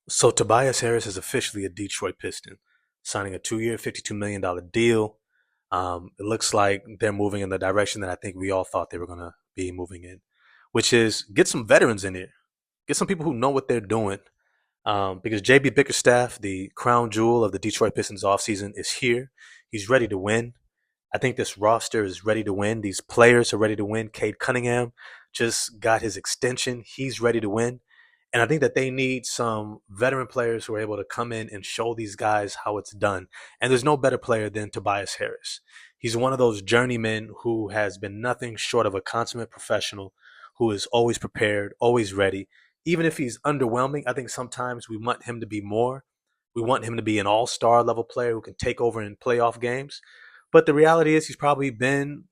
So Tobias Harris is officially a Detroit Piston, signing a 2-year, $52 million deal. It looks like they're moving in the direction that I think we all thought they were going to be moving in, which is get some veterans in here, get some people who know what they're doing. Because JB Bickerstaff, the crown jewel of the Detroit Pistons offseason, is here. He's ready to win. I think this roster is ready to win. These players are ready to win. Cade Cunningham just got his extension. He's ready to win. And I think that they need some veteran players who are able to come in and show these guys how it's done. And there's no better player than Tobias Harris. He's one of those journeymen who has been nothing short of a consummate professional, who is always prepared, always ready. Even if he's underwhelming, I think sometimes we want him to be more. We want him to be an all-star level player who can take over in playoff games. But the reality is he's probably been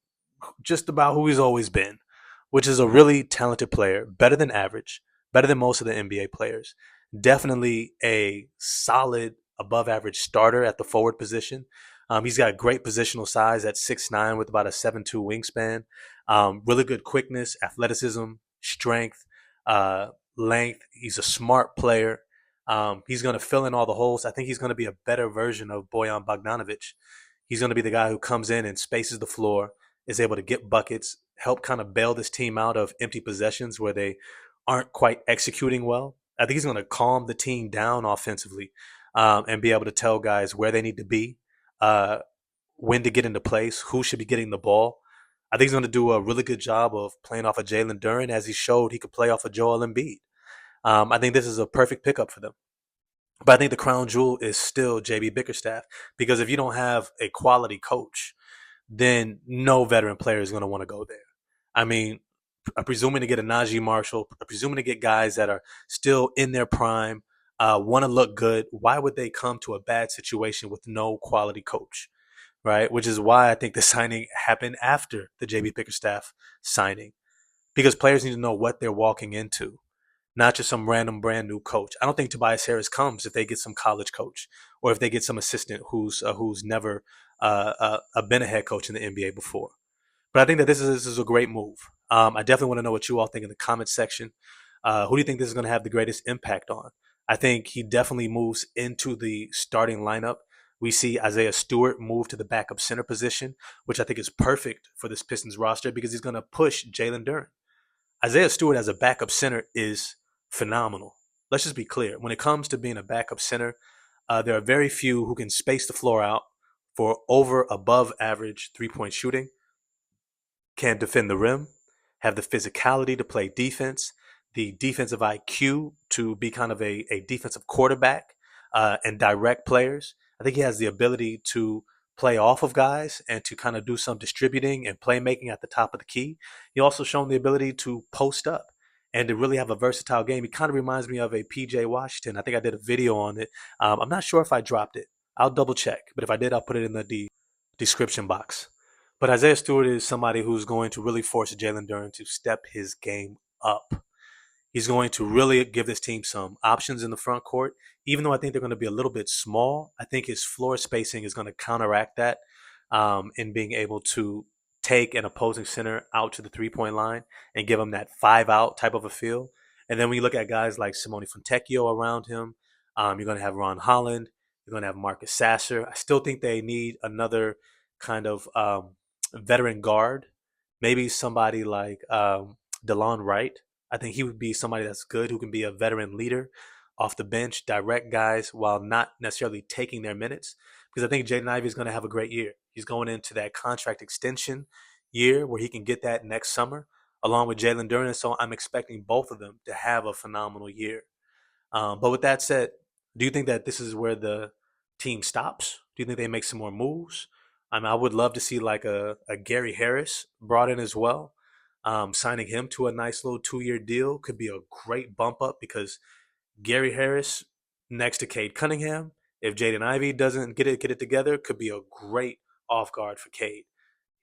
just about who he's always been, which is a really talented player, better than average, better than most of the NBA players. Definitely a solid above average starter at the forward position. He's got great positional size at 6'9" with about a 7'2" wingspan. Really good quickness, athleticism, strength, length. He's a smart player. He's going to fill in all the holes. I think he's going to be a better version of Bojan Bogdanovic. He's going to be the guy who comes in and spaces the floor, is able to get buckets, help kind of bail this team out of empty possessions where they aren't quite executing well. I think he's going to calm the team down offensively, and be able to tell guys where they need to be, uh, when to get into place, who should be getting the ball. I think he's going to do a really good job of playing off of Jalen Duren, as he showed he could play off of Joel Embiid. I think this is a perfect pickup for them. But I think the crown jewel is still JB Bickerstaff, because if you don't have a quality coach, then no veteran player is going to want to go there. I mean, I'm presuming to get a Najee Marshall, I'm presuming to get guys that are still in their prime, want to look good. Why would they come to a bad situation with no quality coach, right? Which is why I think the signing happened after the JB Bickerstaff signing, because players need to know what they're walking into, not just some random brand new coach. I don't think Tobias Harris comes if they get some college coach or if they get some assistant who's never been a head coach in the NBA before. But I think that this is a great move. I definitely want to know what you all think in the comments section. Who do you think this is going to have the greatest impact on? I think he definitely moves into the starting lineup. We see Isaiah Stewart move to the backup center position, which I think is perfect for this Pistons roster because he's going to push Jalen Duren. Isaiah Stewart as a backup center is phenomenal. Let's just be clear. When it comes to being a backup center, there are very few who can space the floor out for over above average 3-point shooting, can defend the rim, have the physicality to play defense, the defensive IQ to be kind of a defensive quarterback, and direct players. I think he has the ability to play off of guys and to kind of do some distributing and playmaking at the top of the key. He also shown the ability to post up and to really have a versatile game. He kind of reminds me of a PJ Washington. I think I did a video on it. I'm not sure if I dropped it. I'll double check, but if I did, I'll put it in the description box. But Isaiah Stewart is somebody who's going to really force Jalen Duren to step his game up. He's going to really give this team some options in the front court. Even though I think they're going to be a little bit small, I think his floor spacing is going to counteract that, in being able to take an opposing center out to the 3-point line and give him that 5-out type of a feel. And then when you look at guys like Simone Fontecchio around him, you're going to have Ron Holland. You're going to have Marcus Sasser. I still think they need another kind of veteran guard, maybe somebody like DeLon Wright. I think he would be somebody that's good, who can be a veteran leader off the bench, direct guys while not necessarily taking their minutes. Because I think Jaden Ivey is going to have a great year. He's going into that contract extension year where he can get that next summer, along with Jalen Duren. So I'm expecting both of them to have a phenomenal year. But with that said, do you think that this is where the team stops? Do you think they make some more moves? I mean, I would love to see like a Gary Harris brought in as well. Signing him to a nice little 2-year deal could be a great bump up, because Gary Harris next to Cade Cunningham, if Jaden Ivey doesn't get it together, could be a great off guard for Cade.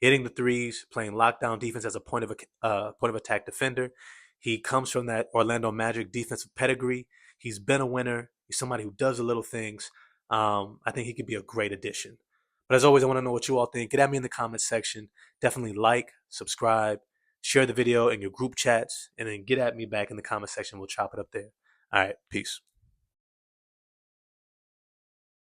Hitting the threes, playing lockdown defense as a point of attack defender. He comes from that Orlando Magic defensive pedigree. He's been a winner. He's somebody who does the little things. I think he could be a great addition. But as always, I want to know what you all think. Get at me in the comments section. Definitely like, subscribe, share the video in your group chats, and then get at me back in the comment section. We'll chop it up there. All right, peace.